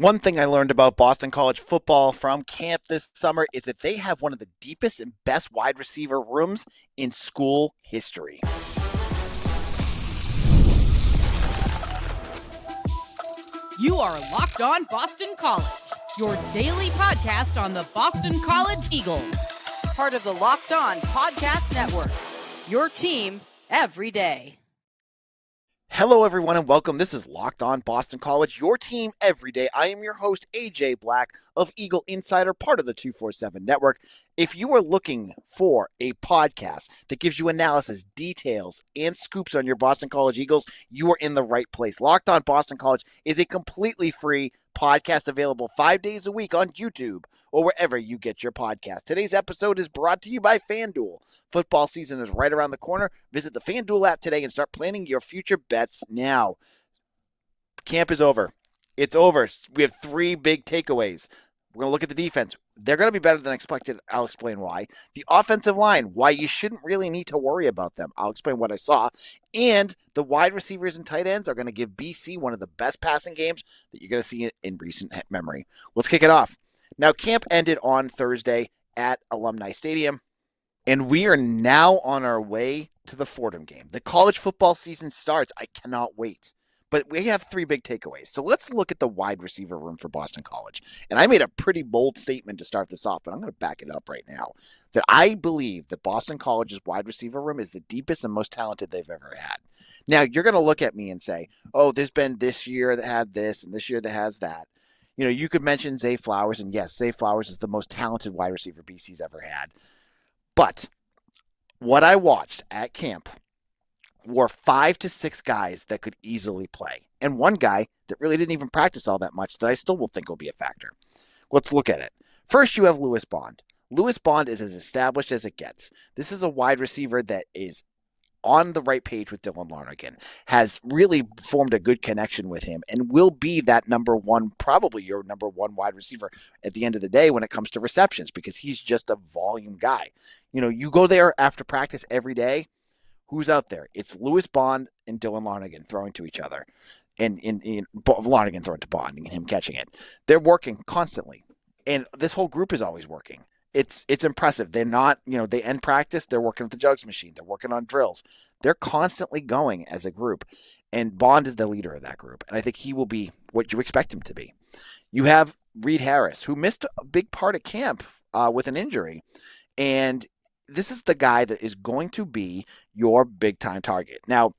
One thing I learned about Boston College football from camp this summer is that they have one of the deepest and best wide receiver rooms in school history. You are Locked On Boston College, your daily podcast on the Boston College Eagles. Part of the Locked On Podcast Network, your team every day. Hello, everyone, and welcome. This is Locked On Boston College, your team every day. I am your host, AJ Black of Eagle Insider, part of the 247 Network. If you are looking for a podcast that gives you analysis, details, and scoops on your Boston College Eagles, you are in the right place. Locked On Boston College is a completely free podcast available 5 days a week on YouTube or wherever you get your podcast. Today's episode is brought to you by FanDuel. Football season is right around the corner. Visit the FanDuel app today and start planning your future bets now. Camp is over. It's over. We have three big takeaways. We're going to look at the defense. They're going to be better than expected. I'll explain why. The offensive line, why you shouldn't really need to worry about them. I'll explain what I saw. And the wide receivers and tight ends are going to give BC one of the best passing games that you're going to see in recent memory. Let's kick it off. Now, camp ended on Thursday at Alumni Stadium, and we are now on our way to the Fordham game. The college football season starts. I cannot wait. But we have three big takeaways. So let's look at the wide receiver room for Boston College. And I made a pretty bold statement to start this off, but I'm going to back it up right now. That I believe that Boston College's wide receiver room is the deepest and most talented they've ever had. Now, you're going to look at me and say, oh, there's been this year that had this and this year that has that. You know, you could mention Zay Flowers, and yes, Zay Flowers is the most talented wide receiver BC's ever had. But what I watched at camp were 5 to 6 guys that could easily play. And one guy that really didn't even practice all that much that I still will think will be a factor. Let's look at it. First, you have Lewis Bond. Lewis Bond is as established as it gets. This is a wide receiver that is on the right page with Dylan Larnagin, has really formed a good connection with him, and will be that number one, probably your number one wide receiver at the end of the day when it comes to receptions, because he's just a volume guy. You know, you go there after practice every day. Who's out there? It's Lewis Bond and Dylan Larnagin throwing to each other, and Larnagin throwing to Bond and him catching it. They're working constantly, and this whole group is always working. It's impressive. They're not, they end practice, they're working at the jugs machine, they're working on drills. They're constantly going as a group, and Bond is the leader of that group, and I think he will be what you expect him to be. You have Reed Harris, who missed a big part of camp with an injury, and this is the guy that is going to be your big-time target. Now,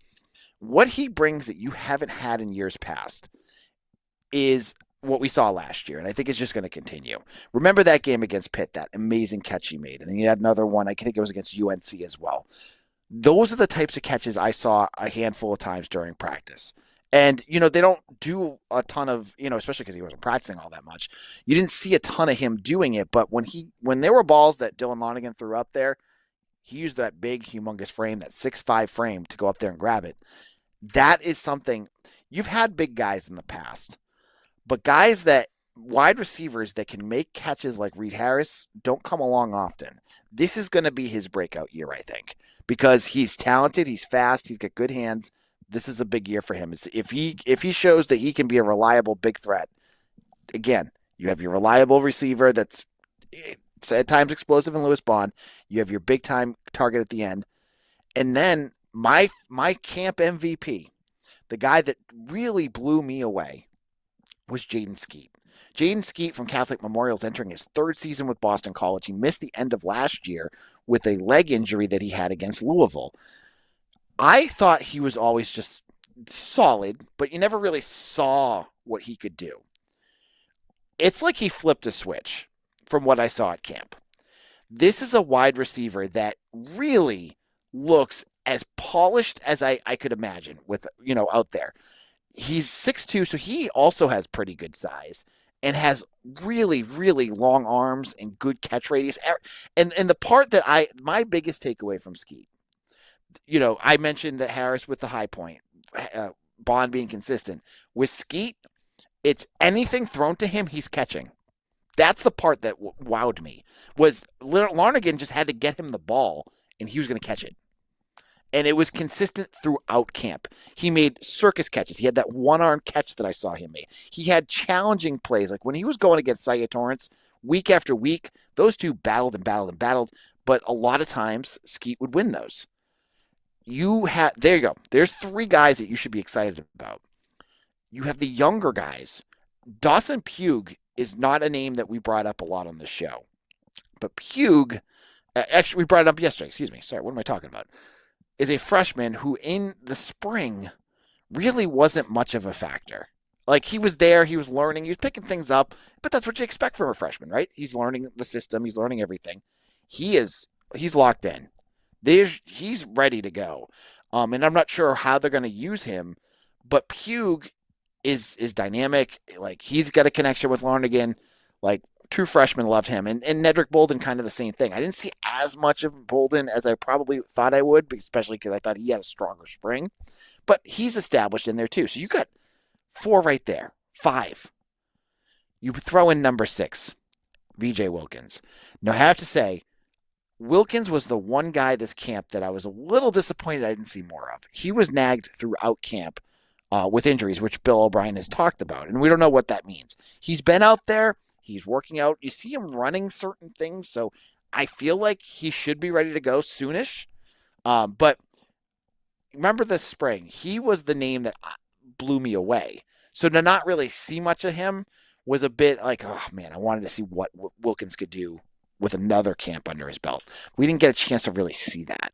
what he brings that you haven't had in years past is what we saw last year, and I think it's just going to continue. Remember that game against Pitt, that amazing catch he made, and then he had another one, I think it was against UNC as well. Those are the types of catches I saw a handful of times during practice. And, they don't do a ton of, especially because he wasn't practicing all that much. You didn't see a ton of him doing it, but when there were balls that Dylan Larnagin threw up there, he used that big, humongous frame, that 6'5" frame to go up there and grab it. That is something, you've had big guys in the past, but wide receivers that can make catches like Reed Harris don't come along often. This is going to be his breakout year, I think, because he's talented, he's fast, he's got good hands. This is a big year for him. If he shows that he can be a reliable big threat, again, you have your reliable receiver that's at times explosive in Lewis Bond. You have your big time target at the end. And then my camp MVP, the guy that really blew me away, was Jaden Skeet. Jaden Skeet from Catholic Memorial is entering his third season with Boston College. He missed the end of last year with a leg injury that he had against Louisville. I thought he was always just solid, but you never really saw what he could do. It's like he flipped a switch from what I saw at camp. This is a wide receiver that really looks as polished as I could imagine with, out there. He's 6'2", so he also has pretty good size and has really, really long arms and good catch radius. And the part that my biggest takeaway from Skeet, I mentioned that Harris with the high point, Bond being consistent. With Skeet, it's anything thrown to him, he's catching. That's the part that wowed me, was Larnagin just had to get him the ball, and he was going to catch it. And it was consistent throughout camp. He made circus catches. He had that one-arm catch that I saw him make. He had challenging plays. Like when he was going against Saya Torrance week after week, those two battled and battled and battled. But a lot of times, Skeet would win those. There you go. There's three guys that you should be excited about. You have the younger guys. Dawson Pugh is not a name that we brought up a lot on this show. But Pugh, actually, we brought it up yesterday. Excuse me. Sorry, what am I talking about? Is a freshman who in the spring really wasn't much of a factor. Like he was there, he was learning, he was picking things up, but that's what you expect from a freshman, right? He's learning the system, he's learning everything. He's locked in. He's ready to go. And I'm not sure how they're going to use him, but Pugh is dynamic. Like he's got a connection with Larnigan. Like true freshmen loved him. And Nedrick Bolden, kind of the same thing. I didn't see as much of Bolden as I probably thought I would, especially because I thought he had a stronger spring. But he's established in there too. So you got 4 right there. 5. You throw in number 6, VJ Wilkins. Now I have to say, Wilkins was the one guy this camp that I was a little disappointed I didn't see more of. He was nagged throughout camp with injuries, which Bill O'Brien has talked about, and we don't know what that means. He's been out there. He's working out. You see him running certain things, so I feel like he should be ready to go soonish. But remember this spring, he was the name that blew me away. So to not really see much of him was a bit like, oh man, I wanted to see what Wilkins could do with another camp under his belt. We didn't get a chance to really see that.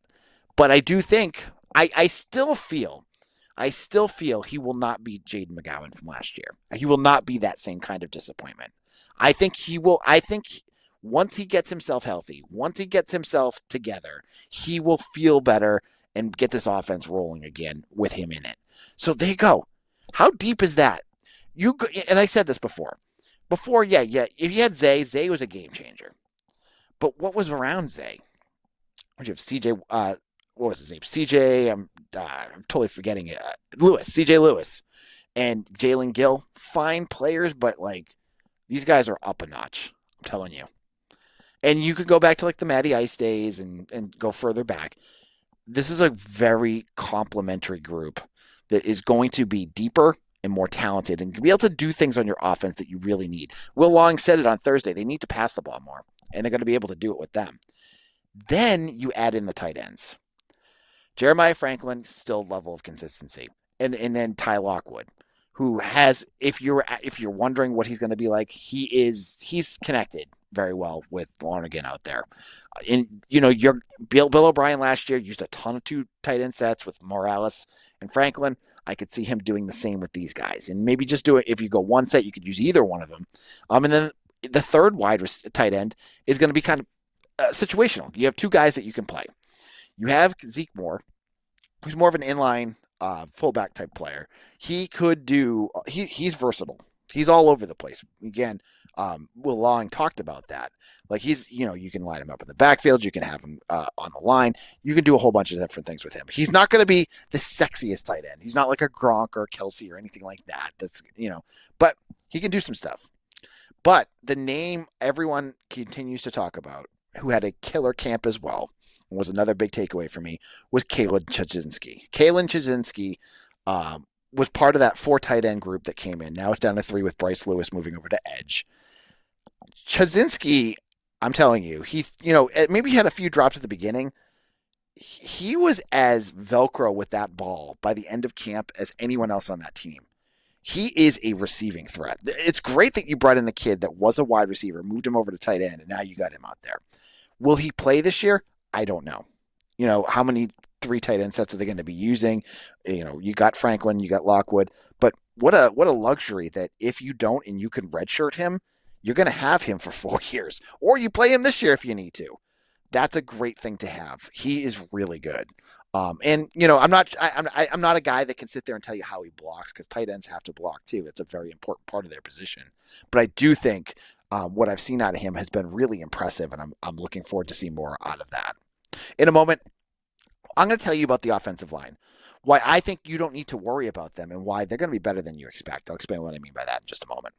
But I do think, I still feel he will not be Jaden McGowan from last year. He will not be that same kind of disappointment. I think once he gets himself healthy, once he gets himself together, he will feel better and get this offense rolling again with him in it. So there you go. How deep is that? And I said this before. Yeah. If you had Zay was a game changer. But what was around Zay? Would you have CJ? What was his name? CJ. I'm totally forgetting it. Lewis. CJ Lewis, and Jalen Gill. Fine players, but like these guys are up a notch. I'm telling you. And you could go back to like the Matty Ice days and go further back. This is a very complimentary group that is going to be deeper and more talented and be able to do things on your offense that you really need. Will Long said it on Thursday. They need to pass the ball more, and they're going to be able to do it with them. Then you add in the tight ends. Jeremiah Franklin, still level of consistency. And then Ty Lockwood, who has, if you're wondering what he's going to be like, he's connected very well with Larnigan out there. And your Bill O'Brien last year used a ton of 2 tight end sets with Morales and Franklin. I could see him doing the same with these guys, and maybe just do it. If you go one set, you could use either one of them. And then the third tight end is going to be kind of situational. You have 2 guys that you can play. You have Zeke Moore, who's more of an inline fullback type player. He could do. He's versatile. He's all over the place. Again, Will Long talked about that. Like you can line him up in the backfield. You can have him on the line. You can do a whole bunch of different things with him. He's not going to be the sexiest tight end. He's not like a Gronk or a Kelsey or anything like that. But he can do some stuff. But the name everyone continues to talk about, who had a killer camp as well, was another big takeaway for me, was Kalen Chudzinski. Kalen Chudzinski was part of that 4 tight end group that came in. Now it's down to 3 with Bryce Lewis moving over to edge. Chudzinski, I'm telling you, he's, maybe he had a few drops at the beginning. He was as Velcro with that ball by the end of camp as anyone else on that team. He is a receiving threat. It's great that you brought in the kid that was a wide receiver, moved him over to tight end, and now you got him out there. Will he play this year? I don't know. How many 3 tight end sets are they going to be using? You got Franklin, you got Lockwood, but what a luxury that if you don't and you can redshirt him, you're going to have him for 4 years, or you play him this year if you need to. That's a great thing to have. He is really good. I'm not a guy that can sit there and tell you how he blocks, because tight ends have to block too. It's a very important part of their position. But I do think what I've seen out of him has been really impressive, and I'm looking forward to see more out of that. In a moment, I'm going to tell you about the offensive line, why I think you don't need to worry about them, and why they're going to be better than you expect. I'll explain what I mean by that in just a moment.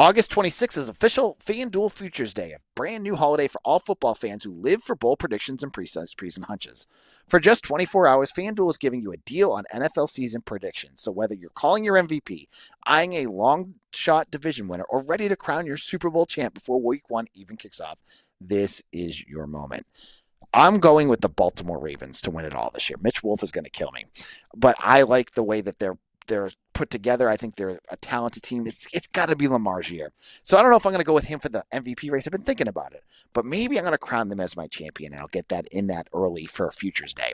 August 26th is official FanDuel Futures Day, a brand new holiday for all football fans who live for bold predictions and preseason hunches. For just 24 hours, FanDuel is giving you a deal on NFL season predictions. So whether you're calling your MVP, eyeing a long shot division winner, or ready to crown your Super Bowl champ before week one even kicks off, this is your moment. I'm going with the Baltimore Ravens to win it all this year. Mitch Wolf is going to kill me, but I like the way that they're put together. I think they're a talented team. It's got to be Lamar's year. So I don't know if I'm going to go with him for the MVP race. I've been thinking about it, but maybe I'm going to crown them as my champion, and I'll get that in that early for Futures Day.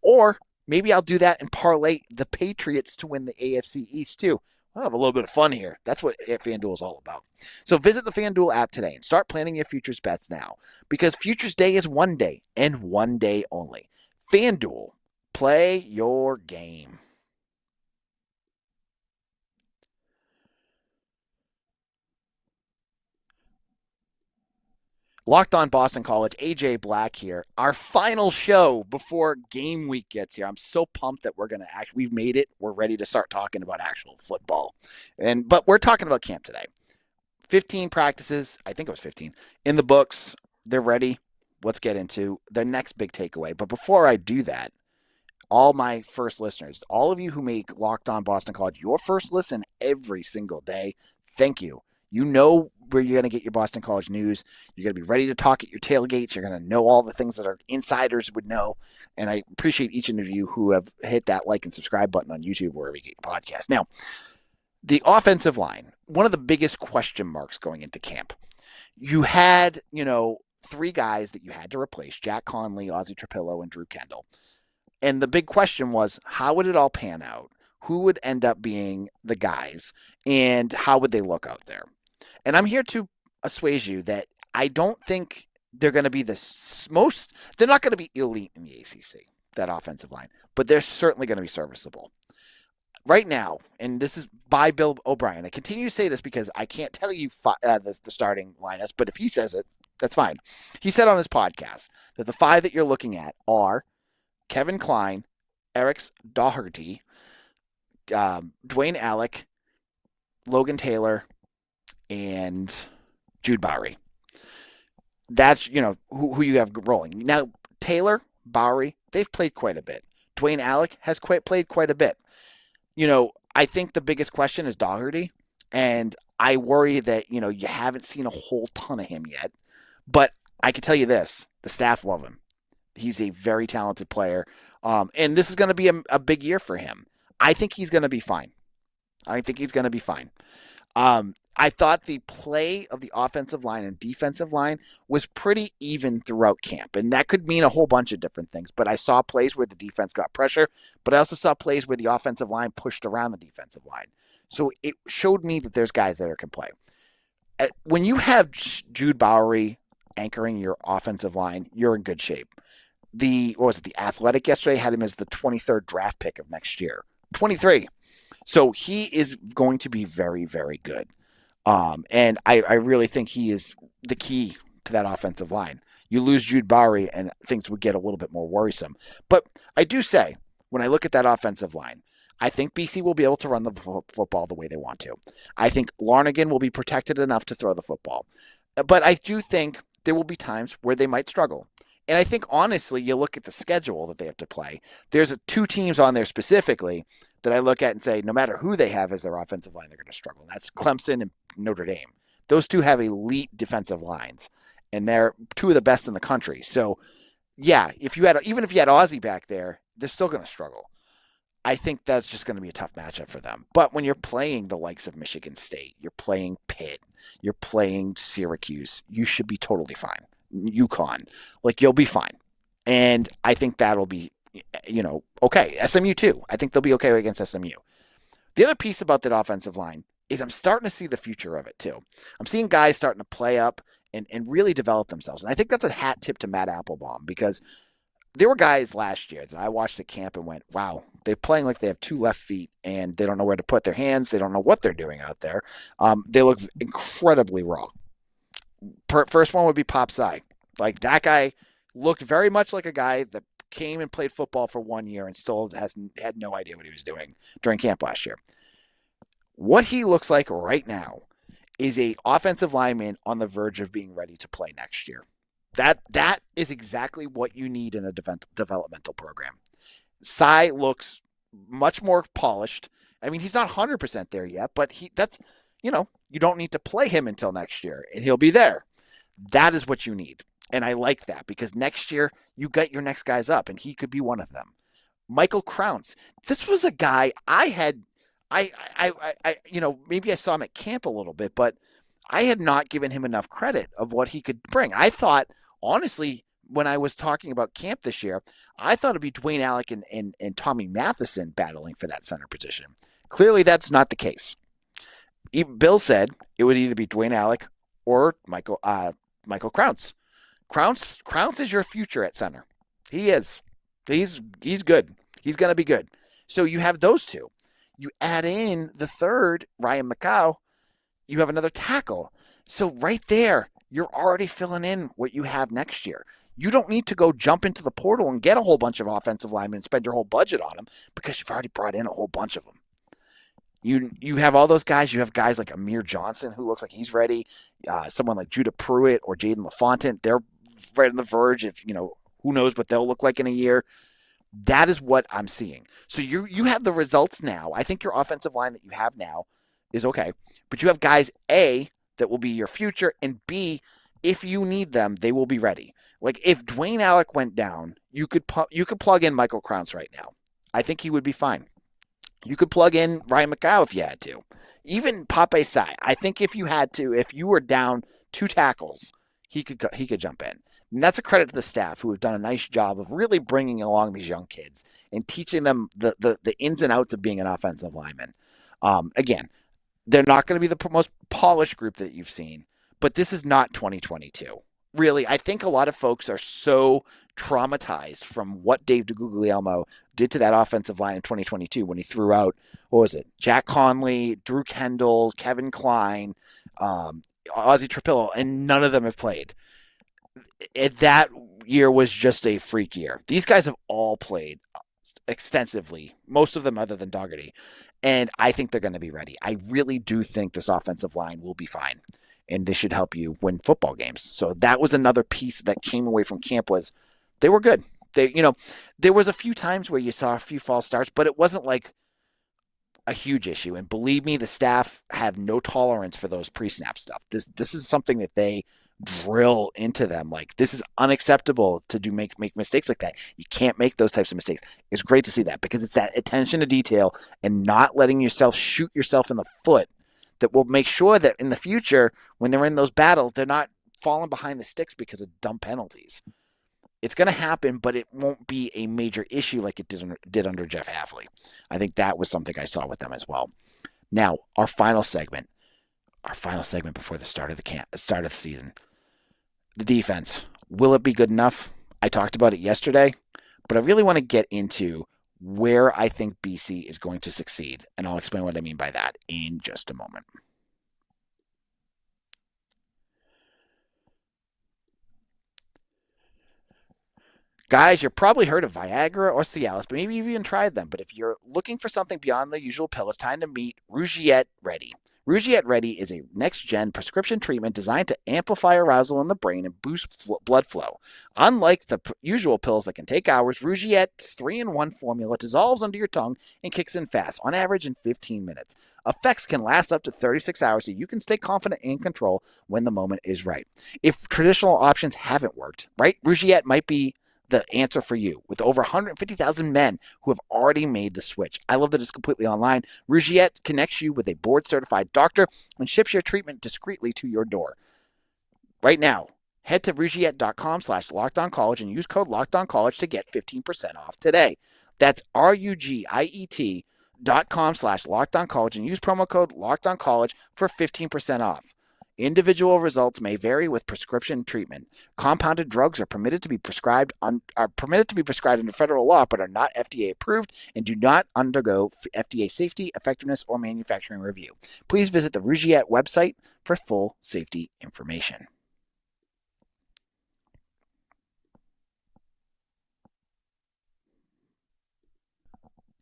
Or maybe I'll do that and parlay the Patriots to win the AFC East too. I'll have a little bit of fun here. That's what FanDuel is all about. So visit the FanDuel app today and start planning your futures bets now, because Futures Day is one day and one day only. FanDuel, play your game. Locked on Boston College, AJ Black here. Our final show before game week gets here. I'm so pumped that we've made it. We're ready to start talking about actual football. But we're talking about camp today. 15 practices, I think it was 15, in the books. They're ready. Let's get into the next big takeaway. But before I do that, all my first listeners, all of you who make Locked on Boston College your first listen every single day, thank you. You know where you're going to get your Boston College news. You're going to be ready to talk at your tailgates. You're going to know all the things that our insiders would know. And I appreciate each of you who have hit that like and subscribe button on YouTube, wherever you get your podcast. Now, the offensive line, one of the biggest question marks going into camp. You had, three guys that you had to replace: Jack Conley, Ozzie Trapillo, and Drew Kendall. And the big question was, how would it all pan out? Who would end up being the guys, and how would they look out there? And I'm here to assuage you that I don't think they're going to be they're not going to be elite in the ACC, that offensive line, but they're certainly going to be serviceable. Right now, and this is by Bill O'Brien, I continue to say this because I can't tell you the starting lineups, but if he says it, that's fine. He said on his podcast that the five that you're looking at are Kevin Klein, Eric Doherty, Dwayne Alec, Logan Taylor, and Jude Bowery. That's, who you have rolling. Now, Taylor, Bowery, they've played quite a bit. Dwayne Alec has played quite a bit. I think the biggest question is Doherty, and I worry that, you haven't seen a whole ton of him yet. But I can tell you this, the staff love him. He's a very talented player, and this is going to be a big year for him. I think he's going to be fine. I thought the play of the offensive line and defensive line was pretty even throughout camp, and that could mean a whole bunch of different things. But I saw plays where the defense got pressure, but I also saw plays where the offensive line pushed around the defensive line. So it showed me that there's guys that can play. When you have Jude Bowery anchoring your offensive line, you're in good shape. The Athletic yesterday had him as the 23rd draft pick of next year. 23. So he is going to be very, very good. And I really think he is the key to that offensive line. You lose Jude Bowery and things would get a little bit more worrisome. But I do say, when I look at that offensive line, I think BC will be able to run the football the way they want to. I think Larnigan will be protected enough to throw the football. But I do think there will be times where they might struggle. And I think, honestly, you look at the schedule that they have to play. There's two teams on there specifically that I look at and say, no matter who they have as their offensive line, they're going to struggle. And that's Clemson and Notre Dame. Those two have elite defensive lines, and they're two of the best in the country. So, yeah, even if you had Ozzie back there, they're still going to struggle. I think that's just going to be a tough matchup for them. But when you're playing the likes of Michigan State, you're playing Pitt, you're playing Syracuse, you should be totally fine. UConn, you'll be fine. And I think that'll be, okay. SMU too. I think they'll be okay against SMU. The other piece about that offensive line is I'm starting to see the future of it too. I'm seeing guys starting to play up and really develop themselves. And I think that's a hat tip to Matt Applebaum, because there were guys last year that I watched at camp and went, wow, they're playing like they have two left feet and they don't know where to put their hands. They don't know what they're doing out there. They look incredibly raw. First one would be Pop Cy. That guy looked very much like a guy that came and played football for 1 year and still had no idea what he was doing during camp last year. What he looks like right now is a offensive lineman on the verge of being ready to play next year. That is exactly what you need in a developmental program. Cy looks much more polished. I mean, he's not 100% there yet, but you don't need to play him until next year, and he'll be there. That is what you need. And I like that because next year you get your next guys up, and he could be one of them. Michael Crounce. This was a guy maybe I saw him at camp a little bit, but I had not given him enough credit of what he could bring. I thought, honestly, when I was talking about camp this year, I thought it'd be Dwayne Alec and Tommy Matheson battling for that center position. Clearly, that's not the case. Bill said it would either be Dwayne Alec or Michael Crounce. Crounce is your future at center. He is. He's good. He's going to be good. So you have those two. You add in the third, Ryan McCow, you have another tackle. So right there, you're already filling in what you have next year. You don't need to go jump into the portal and get a whole bunch of offensive linemen and spend your whole budget on them because you've already brought in a whole bunch of them. You have all those guys. You have guys like Amir Johnson, who looks like he's ready. Someone like Judah Pruitt or Jaden LaFontaine. They're right on the verge of, who knows what they'll look like in a year. That is what I'm seeing. So you have the results now. I think your offensive line that you have now is okay. But you have guys, A, that will be your future, and B, if you need them, they will be ready. Like if Dwayne Alec went down, you could plug in Michael Crounce right now. I think he would be fine. You could plug in Ryan McCow if you had to. Even Pape Sai. I think if you had to, if you were down 2 tackles, he could jump in. And that's a credit to the staff who have done a nice job of really bringing along these young kids and teaching them the ins and outs of being an offensive lineman. Again, they're not going to be the most polished group that you've seen, but this is not 2022. Really, I think a lot of folks are so traumatized from what Dave DeGuglielmo did to that offensive line in 2022 when he threw out, Jack Conley, Drew Kendall, Kevin Klein, Ozzie Trapillo, and none of them have played. That year was just a freak year. These guys have all played extensively, most of them other than Dougherty, and I think they're going to be ready. I really do think this offensive line will be fine, and this should help you win football games. So that was another piece that came away from camp was they were good. There was a few times where you saw a few false starts, but it wasn't like a huge issue. And believe me, the staff have no tolerance for those pre-snap stuff. This is something that they drill into them. Like, this is unacceptable to make mistakes like that. You can't make those types of mistakes. It's great to see that because it's that attention to detail and not letting yourself shoot yourself in the foot that will make sure that in the future, when they're in those battles, they're not falling behind the sticks because of dumb penalties. It's going to happen, but it won't be a major issue like it did under Jeff Hafley. I think that was something I saw with them as well. Now, our final segment before the start of the season. The defense. Will it be good enough? I talked about it yesterday, but I really want to get into where I think BC is going to succeed, and I'll explain what I mean by that in just a moment. Guys, you've probably heard of Viagra or Cialis, but maybe you've even tried them. But if you're looking for something beyond the usual pill, it's time to meet Rougiette Ready. Rougiette Ready is a next-gen prescription treatment designed to amplify arousal in the brain and boost blood flow. Unlike the usual pills that can take hours, Rougiette's 3-in-1 formula dissolves under your tongue and kicks in fast, on average in 15 minutes. Effects can last up to 36 hours, so you can stay confident and control when the moment is right. If traditional options haven't worked, right, Rougiette might be the answer for you, with over 150,000 men who have already made the switch. I love that it's completely online. Rougiette connects you with a board-certified doctor and ships your treatment discreetly to your door. Right now, head to rougiette.com/LockedOnCollege and use code LockedOnCollege to get 15% off today. That's RUGIET.com/LockedOnCollege and use promo code LockedOnCollege for 15% off. Individual results may vary with prescription treatment. Compounded drugs are permitted to be prescribed under federal law, but are not FDA approved and do not undergo FDA safety, effectiveness, or manufacturing review. Please visit the Rougiette website for full safety information.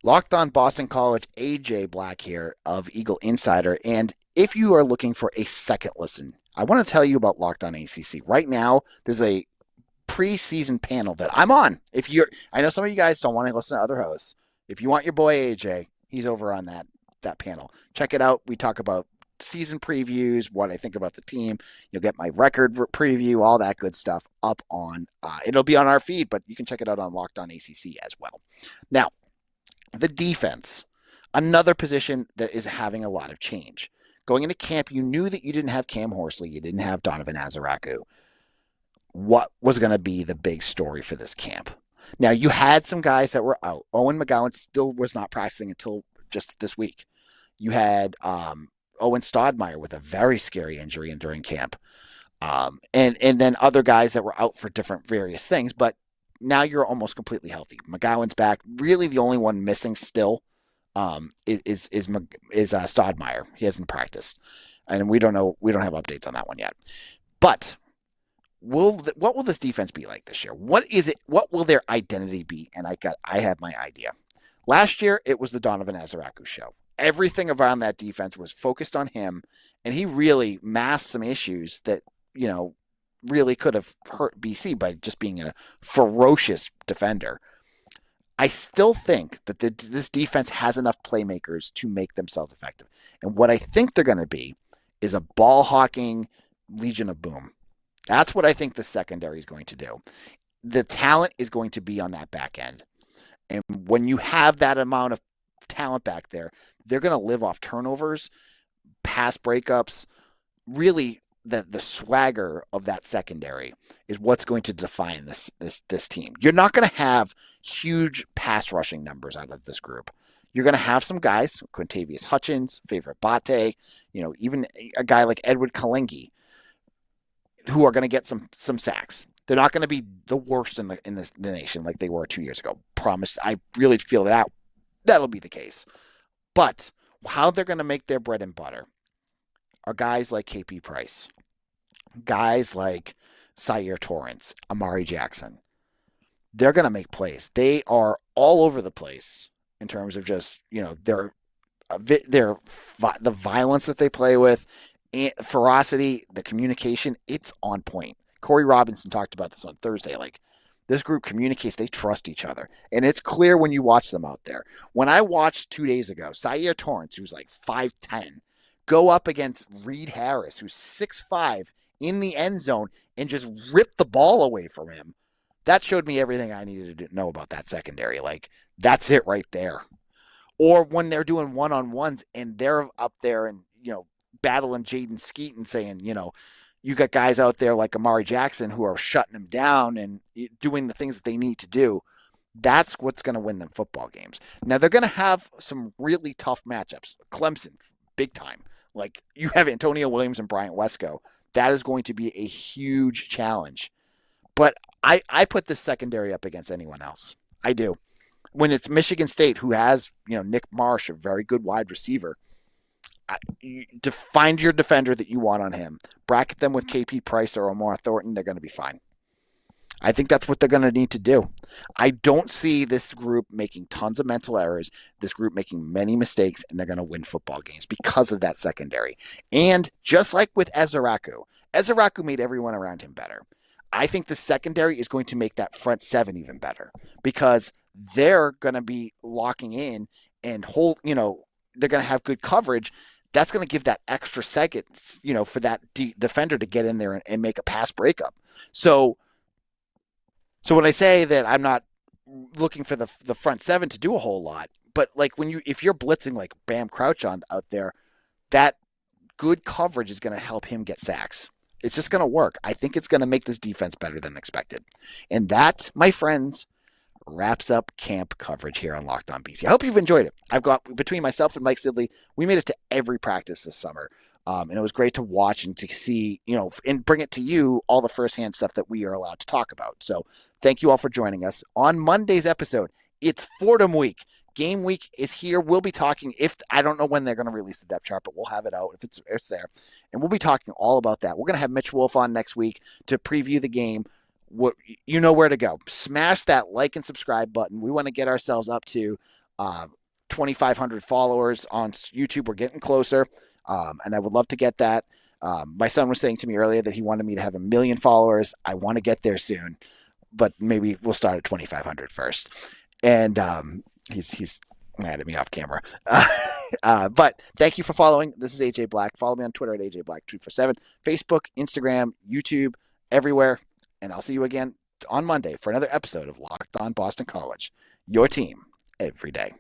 Locked on Boston College, AJ Black here of Eagle Insider. And if you are looking for a second listen, I want to tell you about Locked on ACC. Right now, there's a preseason panel that I'm on. I know some of you guys don't want to listen to other hosts. If you want your boy AJ, he's over on that panel. Check it out. We talk about season previews, what I think about the team. You'll get my record preview, all that good stuff up on. It'll be on our feed, but you can check it out on Locked on ACC as well. Now, the defense, another position that is having a lot of change. Going into camp, you knew that you didn't have Cam Horsley, you didn't have Donovan Azaraku. What was going to be the big story for this camp? Now, you had some guys that were out. Owen McGowan still was not practicing until just this week. You had Owen Stodmeyer with a very scary injury during camp. And then other guys that were out for different various things, but now you're almost completely healthy. McGowan's back. Really, the only one missing still is Stodmeyer. He hasn't practiced, and we don't know. We don't have updates on that one yet. But what will this defense be like this year? What is it? What will their identity be? And I have my idea. Last year, it was the Donovan Azaraku show. Everything around that defense was focused on him, and he really masked some issues that really could have hurt BC by just being a ferocious defender. I still think that this defense has enough playmakers to make themselves effective. And what I think they're going to be is a ball hawking Legion of Boom. That's what I think the secondary is going to do. The talent is going to be on that back end. And when you have that amount of talent back there, they're going to live off turnovers, pass breakups, really the swagger of that secondary is what's going to define this team. You're not going to have huge pass rushing numbers out of this group. You're going to have some guys, Quintavious Hutchins, Favorite Bate, even a guy like Edward Kalengi, who are going to get some sacks. They're not going to be the worst in the nation like they were 2 years ago. Promise. I really feel that'll be the case. But how they're going to make their bread and butter are guys like KP Price, guys like Sayer Torrance, Amari Jackson. They're going to make plays. They are all over the place in terms of just, the violence that they play with, ferocity, the communication, it's on point. Corey Robinson talked about this on Thursday. Like, this group communicates, they trust each other. And it's clear when you watch them out there. When I watched 2 days ago, Sayer Torrance, who's like 5'10", go up against Reed Harris, who's 6'5", in the end zone and just rip the ball away from him. That showed me everything I needed to know about that secondary. Like, that's it right there. Or when they're doing one-on-ones and they're up there and, battling Jaden Skeet and saying, you got guys out there like Amari Jackson who are shutting them down and doing the things that they need to do. That's what's going to win them football games. Now, they're going to have some really tough matchups. Clemson, big time. Like, you have Antonio Williams and Bryant Wesco. That is going to be a huge challenge. But I put this secondary up against anyone else. I do. When it's Michigan State, who has, Nick Marsh, a very good wide receiver, to find your defender that you want on him, bracket them with KP Price or Omar Thornton, they're going to be fine. I think that's what they're going to need to do. I don't see this group making tons of mental errors, this group making many mistakes, and they're going to win football games because of that secondary. And just like with Azaraku made everyone around him better. I think the secondary is going to make that front seven even better because they're going to be locking in and they're going to have good coverage. That's going to give that extra second, for that defender to get in there and make a pass breakup. So when I say that I'm not looking for the front seven to do a whole lot, but like if you're blitzing like Bam Crouch out there, that good coverage is going to help him get sacks. It's just going to work. I think it's going to make this defense better than expected. And that, my friends, wraps up camp coverage here on Locked On BC. I hope you've enjoyed it. I've got, between myself and Mike Sidley, we made it to every practice this summer. And it was great to watch and to see, and bring it to you, all the firsthand stuff that we are allowed to talk about. So thank you all for joining us. On Monday's episode, it's Fordham week. Game week is here. We'll be talking, I don't know when they're going to release the depth chart, but we'll have it out if it's there. And we'll be talking all about that. We're going to have Mitch Wolf on next week to preview the game. You know where to go. Smash that like and subscribe button. We want to get ourselves up to 2,500 followers on YouTube. We're getting closer, and I would love to get that. My son was saying to me earlier that he wanted me to have 1 million followers. I want to get there soon, but maybe we'll start at 2,500 first. And he's mad at me off camera. But thank you for following. This is AJ Black. Follow me on Twitter at AJ Black247, Facebook, Instagram, YouTube, everywhere. And I'll see you again on Monday for another episode of Locked On Boston College. Your team every day.